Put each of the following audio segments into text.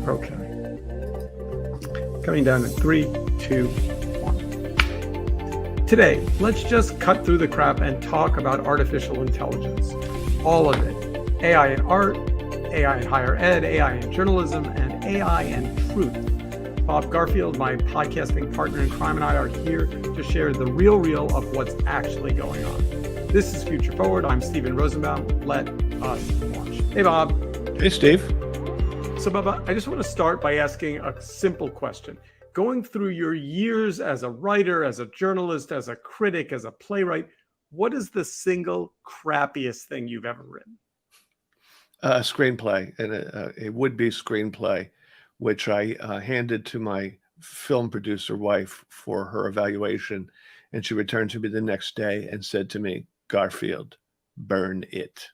Okay. Coming down in 3, 2, 1. Today, let's just cut through the crap and talk about artificial intelligence. All of it. AI in art, AI in higher ed, AI in journalism, and AI in truth. Bob Garfield, my podcasting partner in crime, and I are here to share the real of what's actually going on. This is Future Forward. I'm Stephen Rosenbaum. Let us launch. Hey, Bob. Hey, Steve. So, Bob, I just want to start by asking a simple question. Going through your years as a writer, as a journalist, as a critic, as a playwright, what is the single crappiest thing you've ever written? A screenplay, and a would-be screenplay, which I handed to my film producer wife for her evaluation, and she returned to me the next day and said to me, "Garfield, burn it."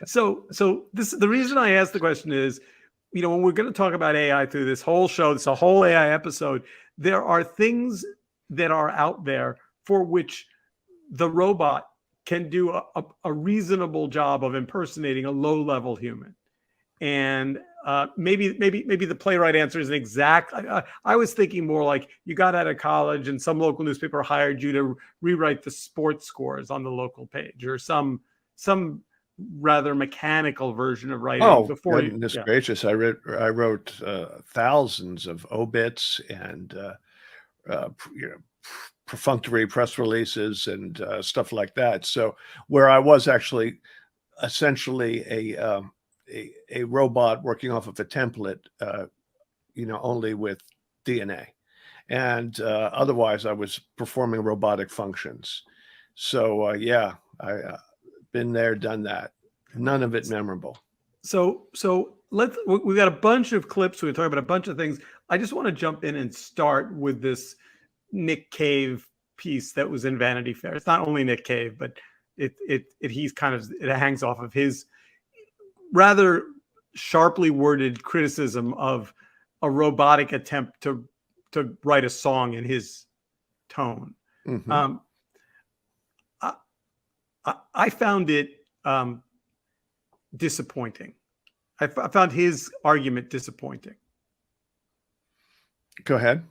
So the reason I asked the question is, when we're going to talk about AI through this whole show, this a whole AI episode, there are things that are out there for which the robot can do a reasonable job of impersonating a low-level human. And maybe the playwright answer isn't exact. I was thinking more like you got out of college and some local newspaper hired you to rewrite the sports scores on the local page, or some rather mechanical version of writing. Oh, before goodness gracious! I wrote thousands of obits and perfunctory press releases and stuff like that. So where I was actually essentially a robot working off of a template, only with DNA, and otherwise I was performing robotic functions. So I been there, done that. None of it memorable. So we got a bunch of clips. We're talking about a bunch of things. I just want to jump in and start with this Nick Cave piece that was in Vanity Fair. It's not only Nick Cave, but it hangs off of his rather sharply worded criticism of a robotic attempt to write a song in his tone. Mm-hmm. I found it disappointing. I found his argument disappointing. Go ahead.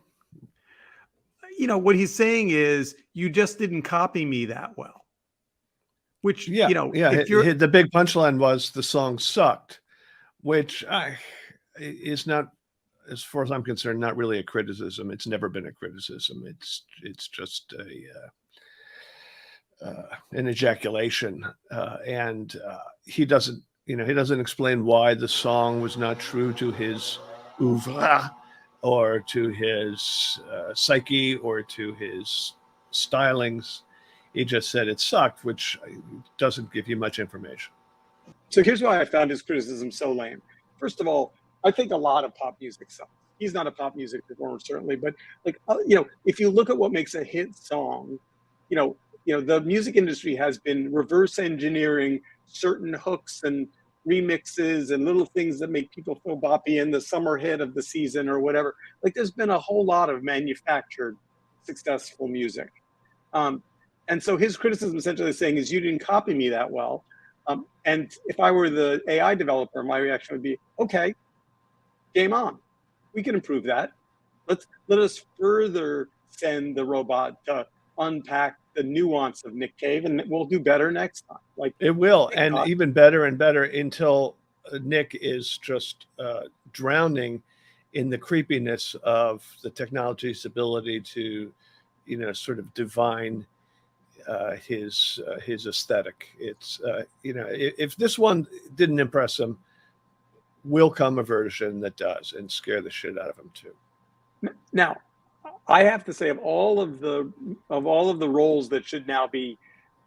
What he's saying is, you just didn't copy me that well. Which, the big punchline was the song sucked, which is not, as far as I'm concerned, not really a criticism. It's never been a criticism. It's just an ejaculation, and he doesn't explain why the song was not true to his oeuvre, or to his psyche, or to his stylings. He just said it sucked, which doesn't give you much information. So here's why I found his criticism so lame. First of all, I think a lot of pop music sucks. He's not a pop music performer, certainly, but if you look at what makes a hit song, the music industry has been reverse engineering certain hooks and remixes and little things that make people feel boppy in the summer hit of the season or whatever. Like, there's been a whole lot of manufactured successful music. And so his criticism essentially is saying is, you didn't copy me that well. And if I were the AI developer, my reaction would be, okay, game on. We can improve that. Let us further send the robot to unpack the nuance of Nick Cave, and we'll do better next time. Like, it will, and even better and better, until Nick is just drowning in the creepiness of the technology's ability to, sort of divine his aesthetic. It's if this one didn't impress him, will come a version that does, and scare the shit out of him too. Now, I have to say, of all of the roles that should now be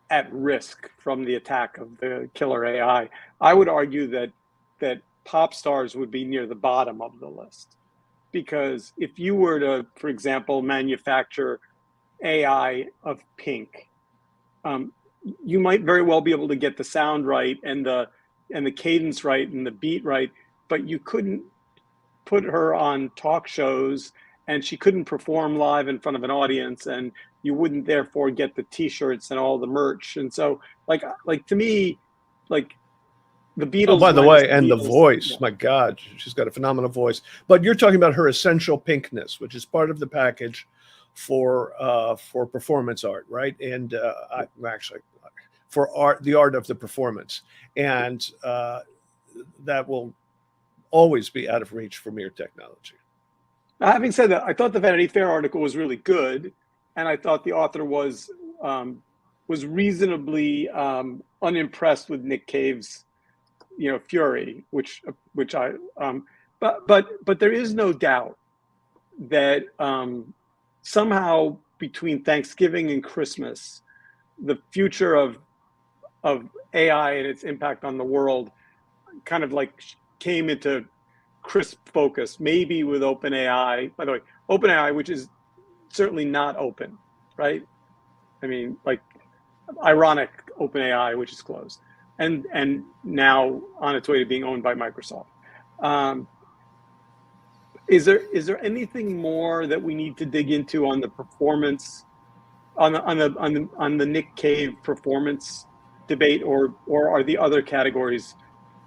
at risk from the attack of the killer AI, I would argue that pop stars would be near the bottom of the list. Because if you were to, for example, manufacture AI of Pink, you might very well be able to get the sound right and the cadence right and the beat right, but you couldn't put her on talk shows, and she couldn't perform live in front of an audience, and you wouldn't therefore get the t-shirts and all the merch. And so like to me, like The Oh, Beatles by the minus way, the and the Beatles. voice, Yeah. my God, she's got a phenomenal voice. But you're talking about her essential pinkness, which is part of the package for performance art, right? And actually, for art, the art of the performance, and that will always be out of reach for mere technology. Having said that, I thought the Vanity Fair article was really good, and I thought the author was reasonably unimpressed with Nick Cave's, fury, which I but there is no doubt that somehow between Thanksgiving and Christmas, the future of AI and its impact on the world kind of like came into crisp focus, maybe with OpenAI. By the way, OpenAI, which is certainly not open, right? I mean, like, ironic, OpenAI, which is closed, and now on its way to being owned by Microsoft. Um, is there anything more that we need to dig into on the performance, on the Nick Cave performance debate, or are the other categories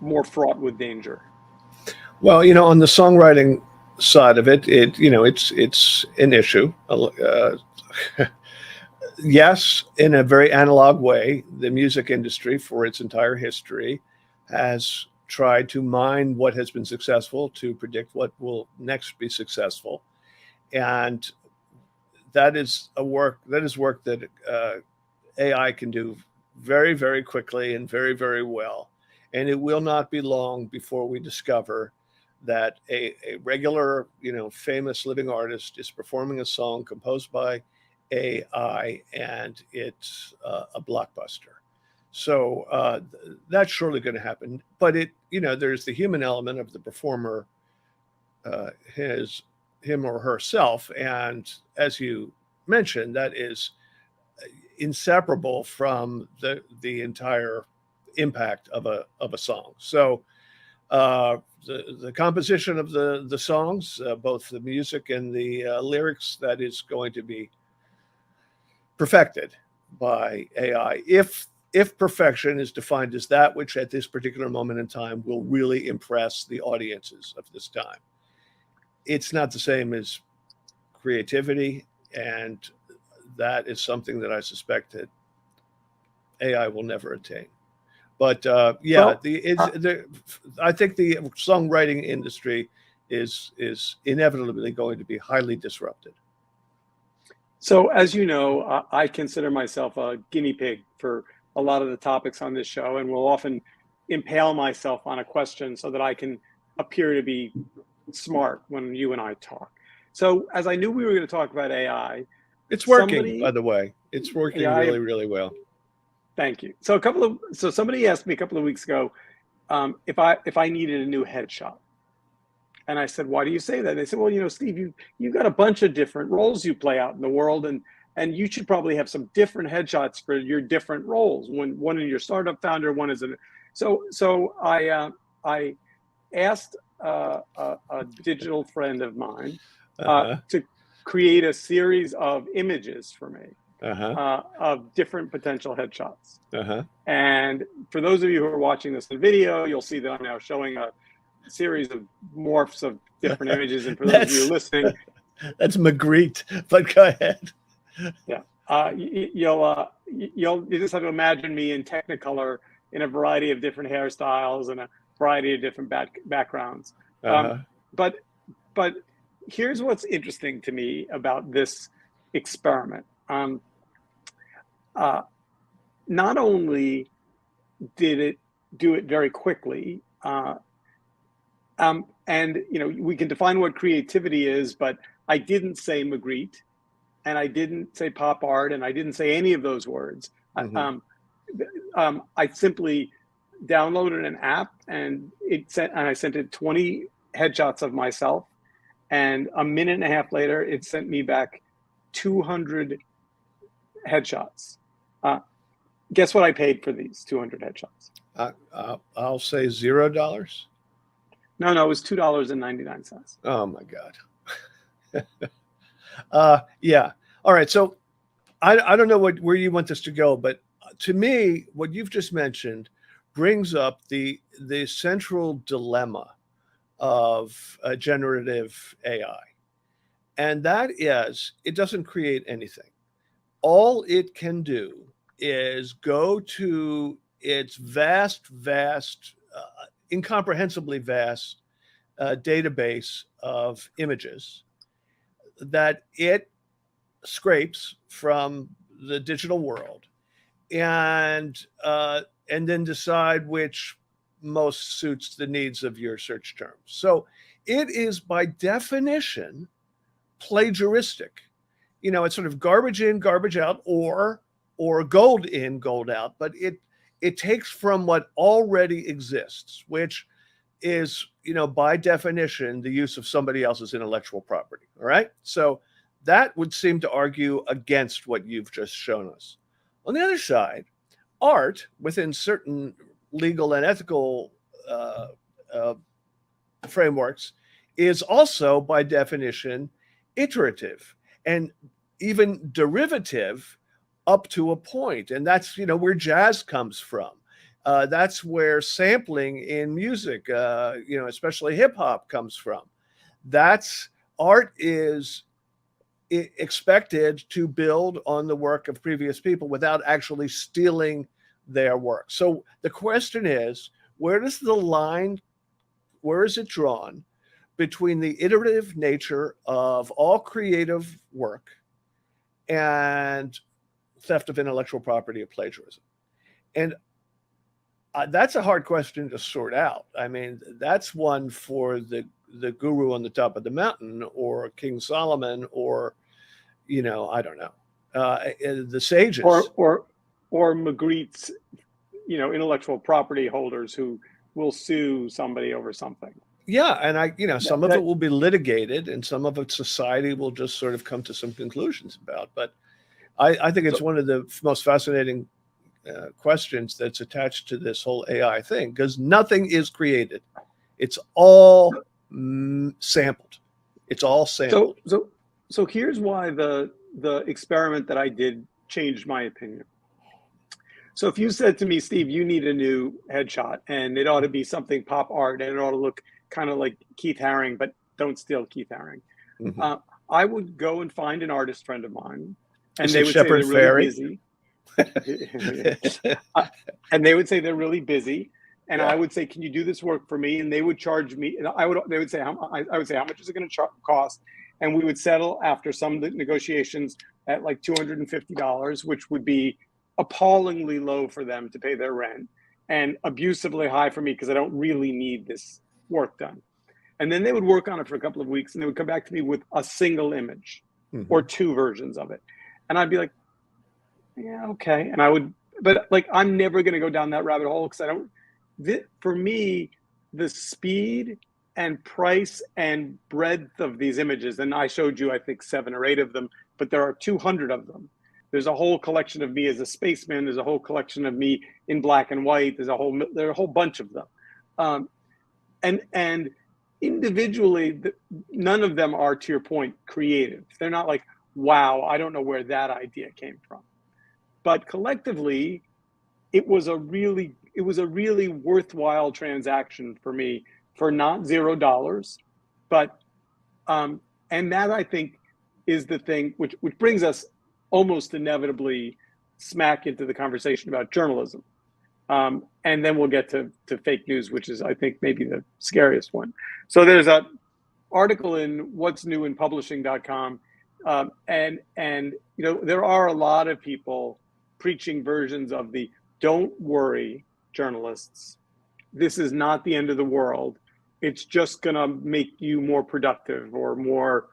more fraught with danger? Well, on the songwriting side of it, it's an issue. Yes, in a very analog way, the music industry, for its entire history, has tried to mine what has been successful to predict what will next be successful, and that is work that AI can do very, very quickly and very, very well. And it will not be long before we discover that a regular, famous living artist is performing a song composed by AI, and it's a blockbuster. So that's surely going to happen. But there's the human element of the performer, him or herself, and as you mentioned, that is inseparable from the entire impact of a song. So the composition of the songs, both the music and the lyrics, that is going to be perfected by AI. If perfection is defined as that which at this particular moment in time will really impress the audiences of this time, it's not the same as creativity, and that is something that I suspect that AI will never attain. But yeah, Well, uh, I think the songwriting industry is inevitably going to be highly disrupted. so as you know, I consider myself a guinea pig for a lot of the topics on this show, and will often impale myself on a question so that I can appear to be smart when you and I talk. So as I knew we were going to talk about AI, It's working, by somebody, the way. It's working yeah, really, really well. thank you. So somebody asked me a couple of weeks ago, if I needed a new headshot. And I said, why do you say that? They said, well, Steve, you've got a bunch of different roles you play out in the world, and you should probably have some different headshots for your different roles. One in your startup founder, one is so I asked a digital friend of mine Uh-huh. to create a series of images for me Uh-huh. of different potential headshots. Uh-huh. And for those of you who are watching this in video, you'll see that I'm now showing a series of morphs of different images. And for those of you That's listening, that's Magritte, but go ahead. yeah, you just have to imagine me in Technicolor in a variety of different hairstyles and a variety of different backgrounds. Um, Uh-huh. but but here's what's interesting to me about this experiment. Uh, Not only did it do it very quickly, and we can define what creativity is, but I didn't say Magritte, and I didn't say pop art, and I didn't say any of those words. Mm-hmm. I simply downloaded an app, and I sent it 20 headshots of myself, and a minute and a half later, it sent me back 200 headshots. Uh, Guess what I paid for these 200 headshots? I'll say $0. No, it was $2.99. Oh my God. Yeah. All right. So I don't know where you want this to go, but to me, what you've just mentioned brings up the central dilemma of generative AI, and that is it doesn't create anything. All it can do is go to its vast, incomprehensibly vast database of images that it scrapes from the digital world, and then decide which most suits the needs of your search terms. So it is by definition plagiaristic. It's sort of garbage in, garbage out, or gold in, gold out, but it takes from what already exists, which is, by definition, the use of somebody else's intellectual property. All right. So that would seem to argue against what you've just shown us. On the other side, art within certain legal and ethical uh, frameworks is also, by definition, iterative and even derivative up to a point. And that's, where jazz comes from. That's where sampling in music, especially hip hop, comes from. That's art is expected to build on the work of previous people without actually stealing their work. So the question is, where is it drawn between the iterative nature of all creative work and theft of intellectual property or plagiarism? And that's a hard question to sort out. I mean, that's one for the guru on the top of the mountain, or King Solomon, or I don't know, the sages, or Magritte's, intellectual property holders who will sue somebody over something. Yeah, and some of it will be litigated, and some of it society will just sort of come to some conclusions about. But I think it's one of the most fascinating questions that's attached to this whole AI thing, because nothing is created; it's all sampled. It's all sampled. So here's why the experiment that I did changed my opinion. So if you said to me, Steve, you need a new headshot, and it ought to be something pop art, and it ought to look kind of like Keith Haring, but don't steal Keith Haring. Mm-hmm. I would go and find an artist friend of mine, and they would say they're really busy. And they would say they're really busy, and I would say, "Can you do this work for me?" And they would charge me. And they would say, I would say, "How much is it going to cost?" And we would settle after some negotiations at like $250, which would be appallingly low for them to pay their rent, and abusively high for me because I don't really need this work done. And then they would work on it for a couple of weeks, and they would come back to me with a single image or two versions of it. And I'd be like, yeah, okay. And but I'm never going to go down that rabbit hole, because for me, the speed and price and breadth of these images, and I showed you, I think, 7 or 8 of them, but there are 200 of them. There's a whole collection of me as a spaceman. There's a whole collection of me in black and white. There are a whole bunch of them. And individually, none of them are, to your point, creative. They're not like, wow, I don't know where that idea came from. But collectively, it was a really worthwhile transaction for me, for not $0. But and that, I think, is the thing which brings us almost inevitably smack into the conversation about journalism. And then we'll get to fake news, which is, I think, maybe the scariest one. So there's an article in what's new in publishing.com. And there are a lot of people preaching versions of the "don't worry, journalists, this is not the end of the world. It's just going to make you more productive or more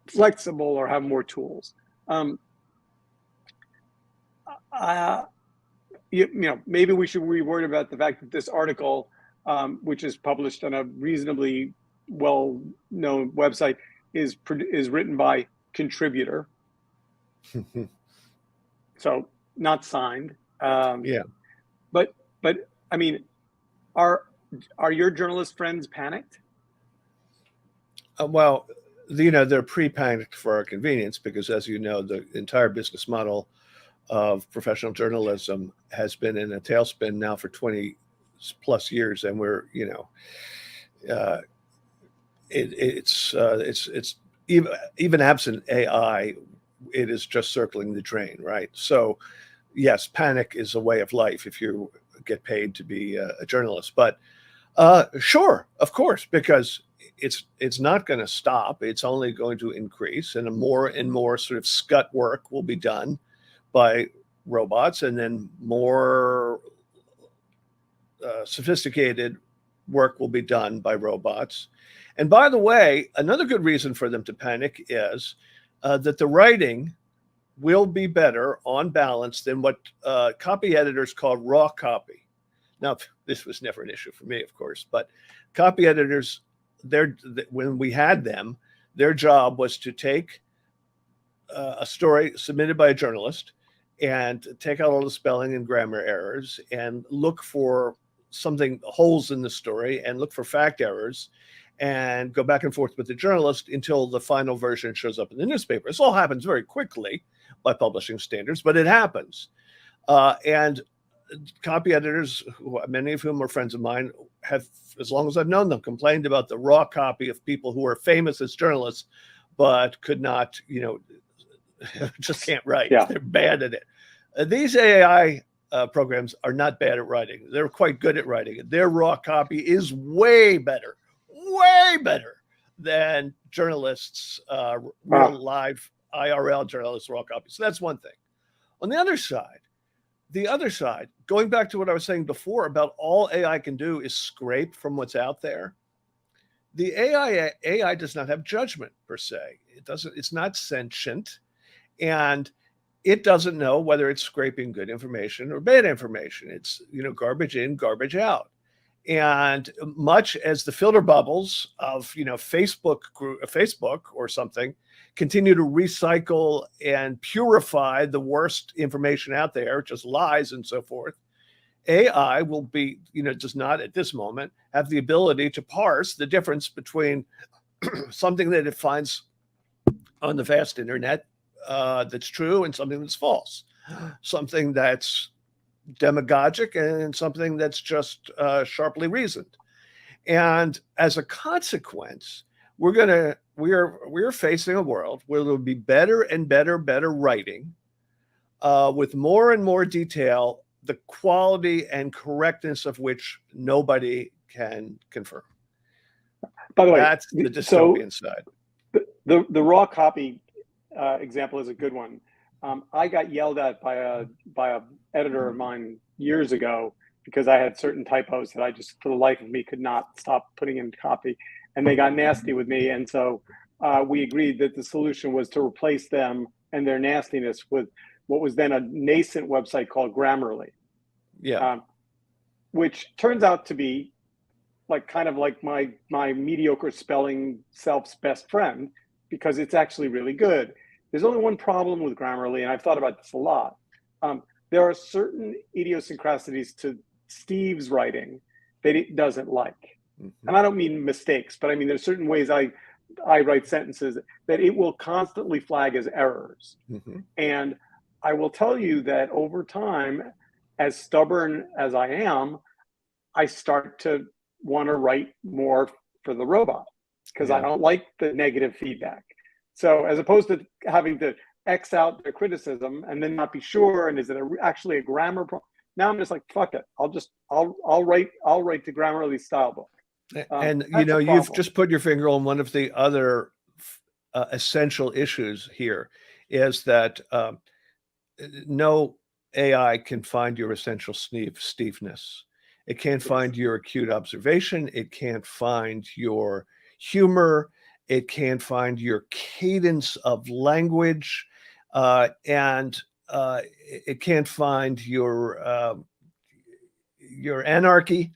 flexible or have more tools." Maybe we should be worried about the fact that this article, which is published on a reasonably well-known website, is written by contributor. So not signed. Yeah. But I mean, are your journalist friends panicked? Well, they're pre-panicked for our convenience, because, as you know, the entire business model of professional journalism has been in a tailspin now for 20 plus years, and we're, uh, it's even absent AI, it is just circling the drain, right? So yes, panic is a way of life if you get paid to be a journalist. But sure, of course, because it's not going to stop. It's only going to increase, and more sort of scut work will be done by robots, and then more sophisticated work will be done by robots. And by the way, another good reason for them to panic is that the writing will be better on balance than what copy editors call raw copy. Now, this was never an issue for me, of course, but copy editors, when we had them, their job was to take a story submitted by a journalist and take out all the spelling and grammar errors and look for holes in the story and look for fact errors and go back and forth with the journalist until the final version shows up in the newspaper. This all happens very quickly by publishing standards, but it happens. And copy editors, many of whom are friends of mine, have, as long as I've known them, complained about the raw copy of people who are famous as journalists, but could not, just can't write. Yeah. They're bad at it. These AI programs are not bad at writing. They're quite good at writing. Their raw copy is way better than journalists, real live IRL journalists' raw copy. So that's one thing. On the other side, going back to what I was saying before about all AI can do is scrape from what's out there. The AI does not have judgment per se. It's not sentient, and it doesn't know whether it's scraping good information or bad information. It's, garbage in, garbage out. And much as the filter bubbles of, Facebook or something continue to recycle and purify the worst information out there, just lies and so forth, AI will be, does not at this moment have the ability to parse the difference between something that it finds on the vast internet that's true and something that's false, something that's demagogic and something that's just sharply reasoned. And as a consequence, we're facing a world where there will be better and better writing with more and more detail, the quality and correctness of which nobody can confirm. By the way, that's the dystopian side. The raw copy example is a good one. I got yelled at by a editor of mine years ago because I had certain typos that I just, for the life of me, could not stop putting in copy, and they got nasty with me. And so we agreed that the solution was to replace them and their nastiness with what was then a nascent website called Grammarly. Yeah. Which turns out to be kind of like my mediocre spelling self's best friend, because it's actually really good. There's only one problem with Grammarly, and I've thought about this a lot. There are certain idiosyncrasies to Steve's writing that it doesn't like. Mm-hmm. And I don't mean mistakes, but I mean there's certain ways I write sentences that it will constantly flag as errors. Mm-hmm. And I will tell you that over time, as stubborn as I am, I start to want to write more for the robot because I don't like the negative feedback. So as opposed to having to X out the criticism and then not be sure, and is it actually a grammar problem? Now I'm just like, fuck it. I'll write the Grammarly style book. And you've just put your finger on one of the other essential issues here, is that no AI can find your essential Steveness. It can't find your acute observation. It can't find your humor. It can't find your cadence of language, and it can't find your anarchy,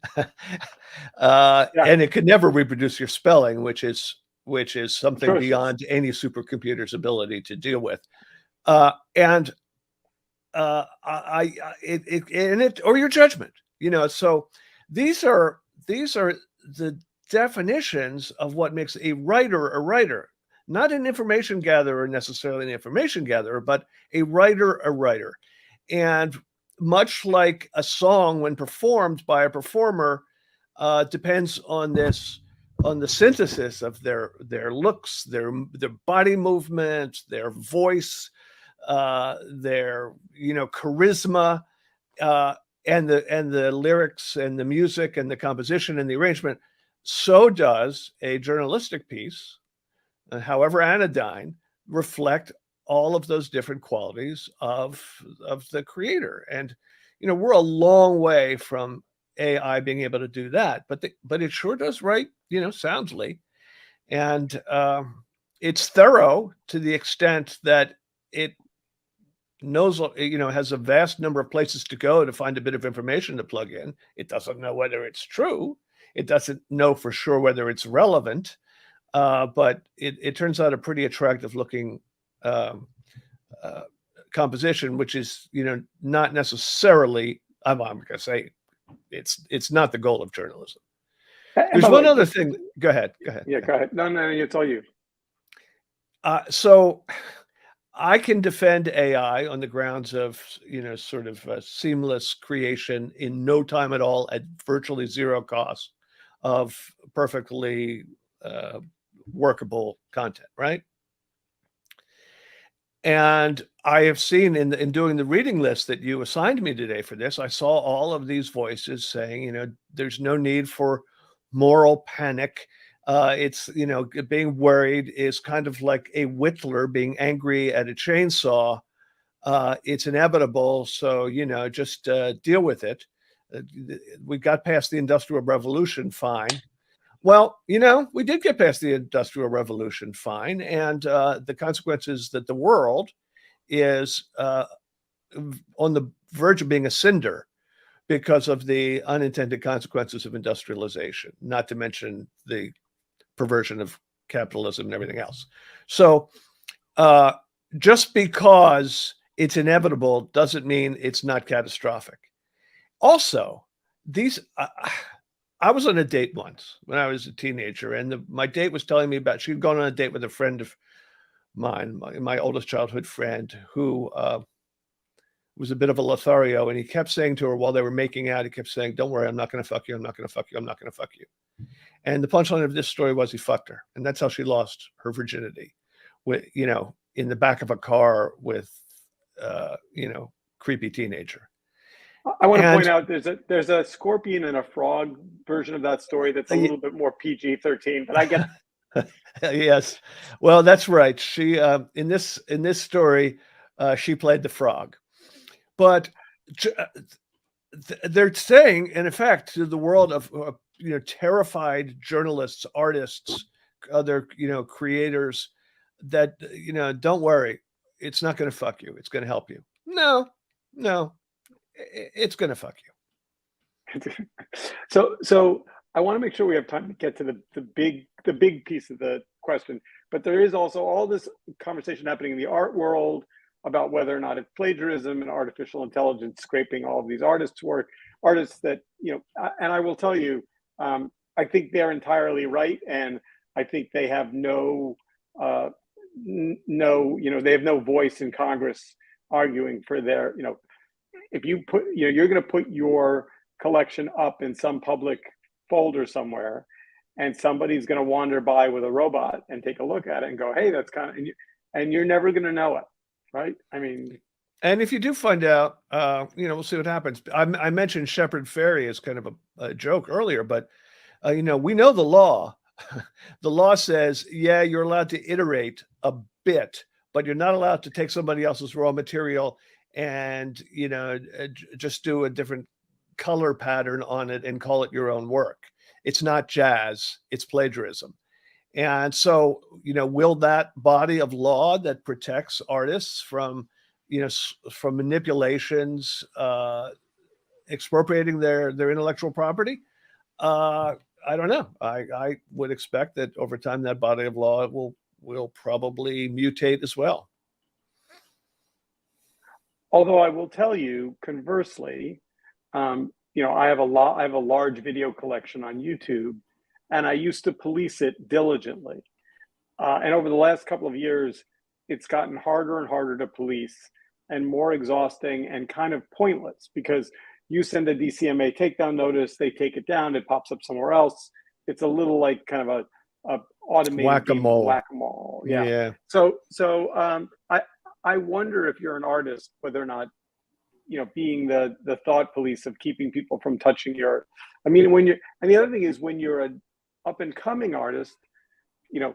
and it could never reproduce your spelling, which is something beyond any supercomputer's ability to deal with, or your judgment. So these are the definitions of what makes a writer, not an information gatherer necessarily an information gatherer, but a writer. And much like a song when performed by a performer, depends on the synthesis of their looks, their body movements, their voice, their charisma, uh, and the lyrics and the music and the composition and the arrangement. So does a journalistic piece, however anodyne, reflect all of those different qualities of the creator. And we're a long way from AI being able to do that, but it sure does write soundly, and it's thorough to the extent that it knows, has a vast number of places to go to find a bit of information to plug in. It doesn't know whether it's true. It doesn't know for sure whether it's relevant. But it turns out a pretty attractive looking um, composition, which is not necessarily. I'm going to say it's not the goal of journalism. And There's by the one way, other thing. Go ahead. Yeah, go ahead. No, it's all you. So I can defend AI on the grounds of sort of seamless creation in no time at all at virtually zero cost of perfectly workable content, right? And I have seen in doing the reading list that you assigned me today for this, I saw all of these voices saying, there's no need for moral panic. It's, being worried is kind of like a whittler being angry at a chainsaw. It's inevitable. So, just deal with it. We got past the Industrial Revolution fine. Well, we did get past the Industrial Revolution fine, and the consequences that the world is on the verge of being a cinder because of the unintended consequences of industrialization, not to mention the perversion of capitalism and everything else. So just because it's inevitable doesn't mean it's not catastrophic. Also, I was on a date once when I was a teenager, and my date was telling me about she'd gone on a date with a friend of mine, my oldest childhood friend, who was a bit of a Lothario, and he kept saying to her while they were making out, he kept saying, "Don't worry, I'm not going to fuck you. I'm not going to fuck you. I'm not going to fuck you." And the punchline of this story was he fucked her, and that's how she lost her virginity, with in the back of a car with creepy teenager. I want to point out there's a scorpion and a frog version of that story that's a little bit more PG-13, but I get yes, well, that's right. She in this story she played the frog, but they're saying, in effect, to the world of terrified journalists, artists, other creators, that don't worry, it's not going to fuck you. It's going to help you. No, it's going to fuck you. So I want to make sure we have time to get to the big piece of the question. But there is also all this conversation happening in the art world about whether or not it's plagiarism and artificial intelligence scraping all of these artists' work, artists that, and I will tell you, I think they're entirely right. And I think they have they have no voice in Congress arguing for their, if you put, you're going to put your collection up in some public folder somewhere, and somebody's going to wander by with a robot and take a look at it and go, "Hey, that's kind of," and you're never going to know it, right? I mean, and if you do find out, we'll see what happens. I mentioned Shepard Fairey as kind of a joke earlier, but we know the law. The law says, yeah, you're allowed to iterate a bit, but you're not allowed to take somebody else's raw material and just do a different color pattern on it and call it your own work. It's not jazz, it's plagiarism. And so will that body of law that protects artists from from manipulations, expropriating their intellectual property, I don't know. I would expect that over time that body of law will probably mutate as well. Although I will tell you, conversely, I have a large video collection on YouTube, and I used to police it diligently. And over the last couple of years, it's gotten harder and harder to police. and more exhausting and kind of pointless, because you send a DCMA takedown notice, they take it down, it pops up somewhere else. It's a little like kind of a automated game of Whack-a-mole. whack-a-mole. Yeah. Yeah. I wonder if you're an artist, whether or not, being the thought police of keeping people from touching your, I mean, and the other thing is, when you're an up and coming artist, do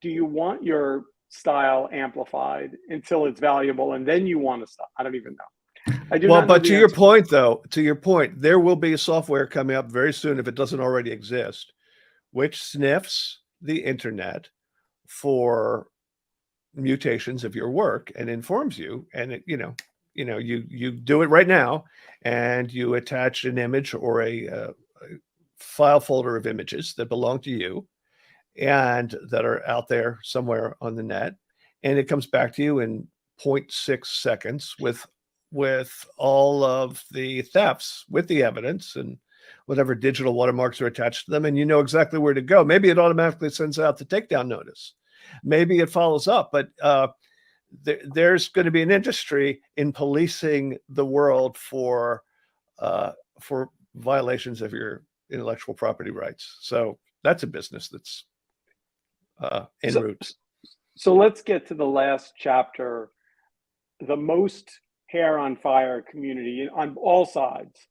you want your style amplified until it's valuable and then you want to stop? I don't even know. I do Well, not know but the to your answer. point, though, there will be software coming up very soon, if it doesn't already exist, which sniffs the internet for mutations of your work and informs you. And it, you do it right now, and you attach an image or a file folder of images that belong to you and that are out there somewhere on the net, and it comes back to you in 0.6 seconds with all of the thefts, with the evidence and whatever digital watermarks are attached to them, and you know exactly where to go. Maybe it automatically sends out the takedown notice. Maybe it follows up, but there's going to be an industry in policing the world for violations of your intellectual property rights. So that's a business that's en route. So let's get to the last chapter. The most hair on fire community on all sides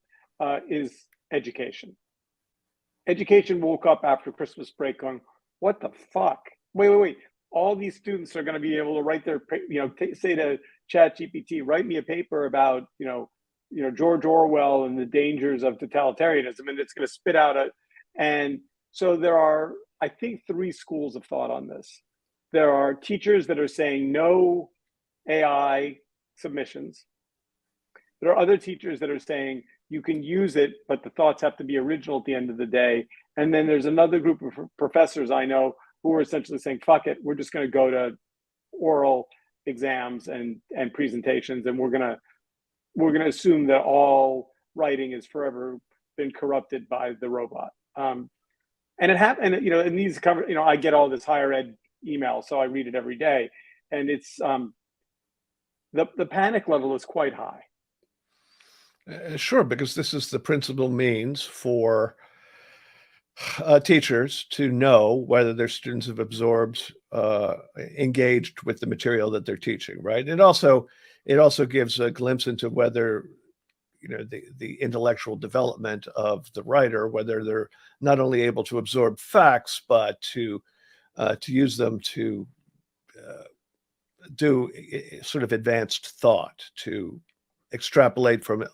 is education. Education woke up after Christmas break going, what the fuck? Wait. All these students are going to be able to write their, say to ChatGPT, write me a paper about, George Orwell and the dangers of totalitarianism, and it's going to spit out and so there are, I think, 3 schools of thought on this. There are teachers that are saying no AI submissions. There are other teachers that are saying you can use it, but the thoughts have to be original at the end of the day. And then there's another group of professors I know who are essentially saying, fuck it, we're just going to go to oral exams and presentations, and we're going to assume that all writing has forever been corrupted by the robot. And it happened, in these cover, I get all this higher ed email, so I read it every day, and it's the panic level is quite high. Sure, because this is the principal means for teachers to know whether their students have absorbed, engaged with the material that they're teaching, right? It also gives a glimpse into whether the intellectual development of the writer, whether they're not only able to absorb facts, but to use them to do sort of advanced thought, to extrapolate from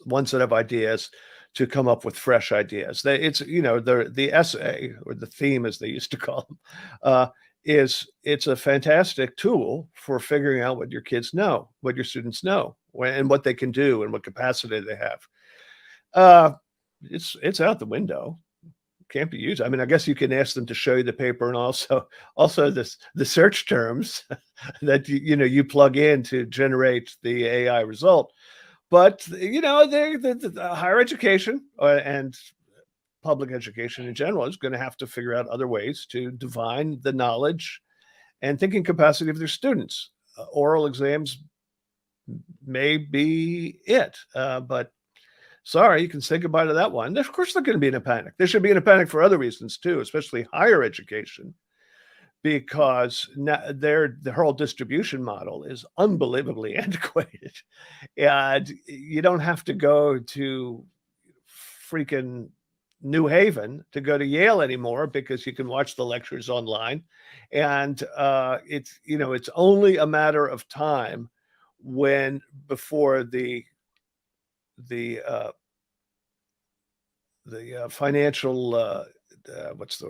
one set of ideas to come up with fresh ideas. It's the essay, or the theme as they used to call them, it's a fantastic tool for figuring out what your kids know, what your students know, and what they can do and what capacity they have. It's out the window. Can't be used. I mean, I guess you can ask them to show you the paper, and also the search terms that you plug in to generate the AI result. But the higher education and public education in general is going to have to figure out other ways to divine the knowledge and thinking capacity of their students. Oral exams may be it, but sorry, you can say goodbye to that one. Of course, they're going to be in a panic. They should be in a panic for other reasons too, especially higher education, because their whole distribution model is unbelievably antiquated, and you don't have to go to freaking New Haven to go to Yale anymore, because you can watch the lectures online, and it's only a matter of time before the financial what's the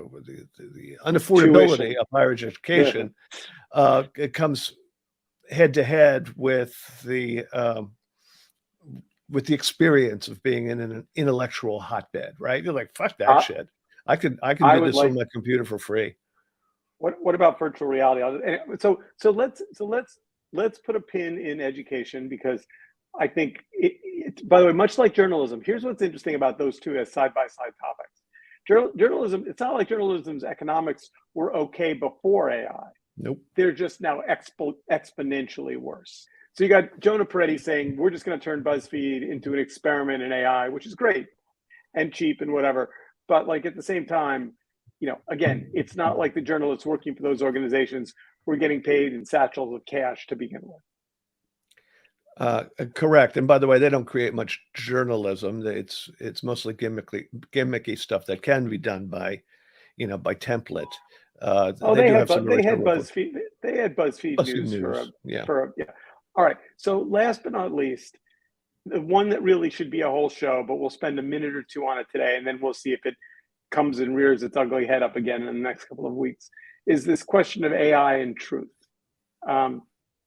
unaffordability Tuition. of higher education it comes head to head with the experience of being in an intellectual hotbed, right? You're like, fuck that shit. I can do this on my computer for free. What about virtual reality? So let's put a pin in education, because I think by the way, much like journalism, here's what's interesting about those two as side-by-side topics. Journalism, it's not like journalism's economics were okay before AI. Nope. They're just now exponentially worse. So you got Jonah Peretti saying we're just going to turn BuzzFeed into an experiment in AI, which is great and cheap and whatever. But like at the same time, again, it's not like the journalists working for those organizations were getting paid in satchels of cash to begin with. Correct. And by the way, they don't create much journalism. It's mostly gimmicky stuff that can be done by template. They do had have some BuzzFeed. They had BuzzFeed News yeah. All right. So last but not least, the one that really should be a whole show, but we'll spend a minute or two on it today, and then we'll see if it comes and rears its ugly head up again in the next couple of weeks, is this question of AI and truth.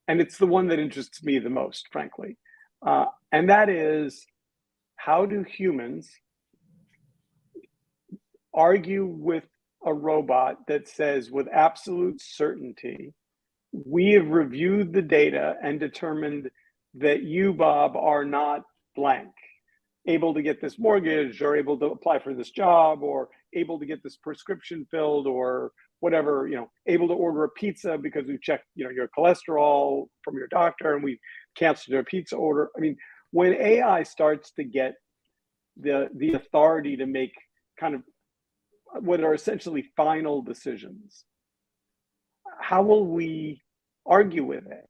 And it's the one that interests me the most, frankly. And that is, how do humans argue with a robot that says with absolute certainty, we have reviewed the data and determined that you, Bob, are not blank, able to get this mortgage or able to apply for this job or able to get this prescription filled or whatever, able to order a pizza because we've checked, your cholesterol from your doctor and we canceled your pizza order. I mean, when AI starts to get the authority to make kind of what are essentially final decisions, how will we argue with it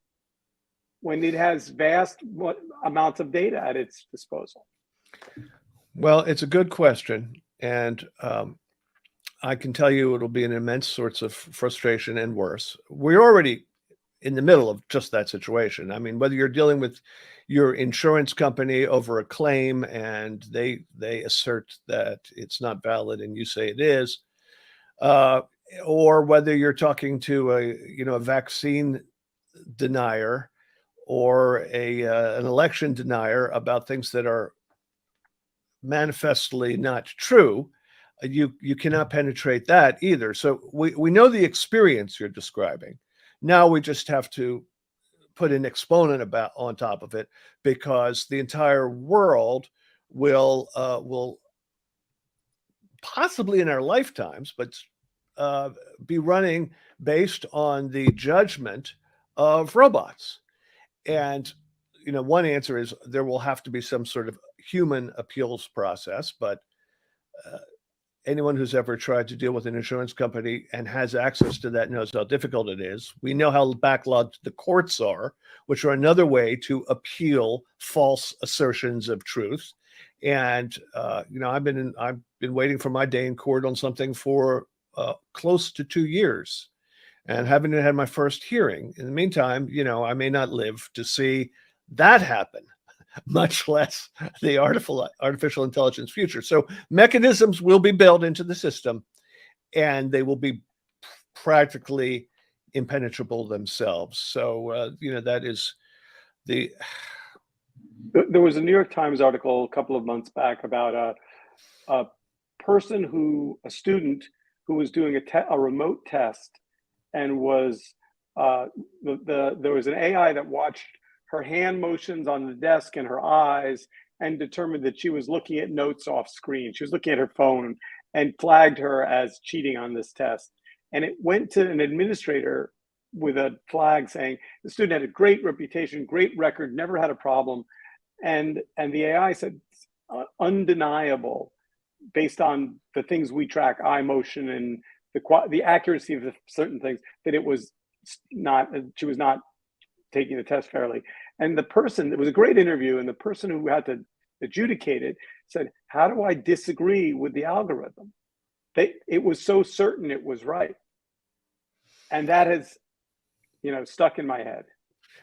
when it has vast amounts of data at its disposal? Well, it's a good question. And I can tell you it'll be an immense source of frustration and worse. We're already in the middle of just that situation. I mean, whether you're dealing with your insurance company over a claim and they assert that it's not valid and you say it is, or whether you're talking to a vaccine denier or an election denier about things that are manifestly not true, you cannot penetrate that either. So we know the experience you're describing. Now we just have to put an exponent on top of it, because the entire world will possibly in our lifetimes, but be running based on the judgment of robots. And one answer is there will have to be some sort of human appeals process, but anyone who's ever tried to deal with an insurance company and has access to that knows how difficult it is. We know how backlogged the courts are, which are another way to appeal false assertions of truth. And I've been waiting for my day in court on something for close to 2 years, and haven't had my first hearing. In the meantime, I may not live to see that happen, much less the artificial intelligence future. So mechanisms will be built into the system, and they will be practically impenetrable themselves. So, that is the... There was a New York Times article a couple of months back about a student who was doing a remote test, and was there was an AI that watched her hand motions on the desk and her eyes and determined that she was looking at notes off screen. She was looking at her phone and flagged her as cheating on this test. And it went to an administrator with a flag saying the student had a great reputation, great record, never had a problem. And the AI said, undeniable, based on the things we track, eye motion and the accuracy of certain things, that she was not taking the test fairly. And it was a great interview, and the person who had to adjudicate it said, how do I disagree with the algorithm? It was so certain it was right. And that has, stuck in my head.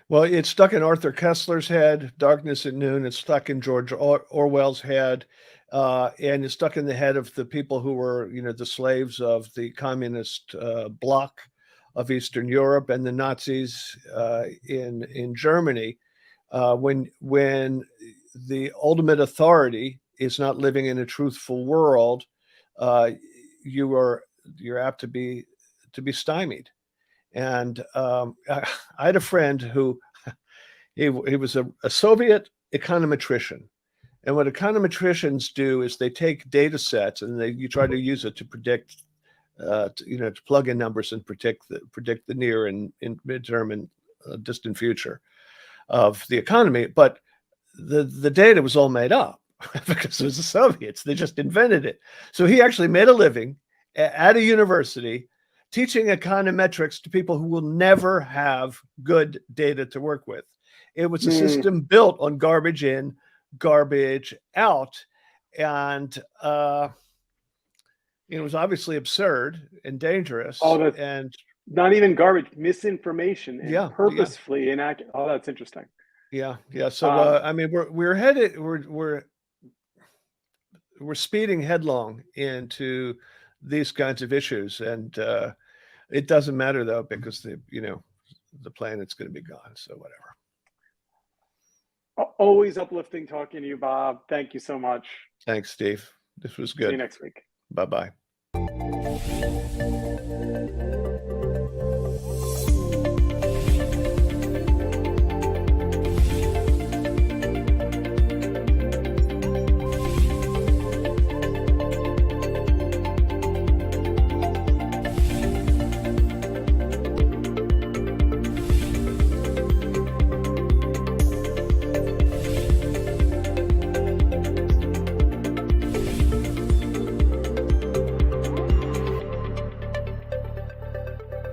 Well, it's stuck in Arthur Kessler's head, Darkness at Noon. It's stuck in George Orwell's head. And it's stuck in the head of the people who were, the slaves of the communist bloc of Eastern Europe and the Nazis in Germany. When the ultimate authority is not living in a truthful world, you're apt to be stymied. And I had a friend who he was a Soviet econometrician. And what econometricians do is they take data sets and you try to use it to predict, to plug in numbers and predict the near and midterm and distant future. of the economy, but the data was all made up because it was the Soviets. They just invented it. So he actually made a living at a university teaching econometrics to people who will never have good data to work with. It was a system built on garbage in, garbage out. And it was obviously absurd and dangerous. And not even garbage, misinformation, and purposefully inaccurate. Oh, that's interesting. Yeah. So I mean, we're headed, we're speeding headlong into these kinds of issues, and it doesn't matter though, because the planet's going to be gone. So whatever. Always uplifting talking to you, Bob. Thank you so much. Thanks, Steve. This was good. See you next week. Bye-bye.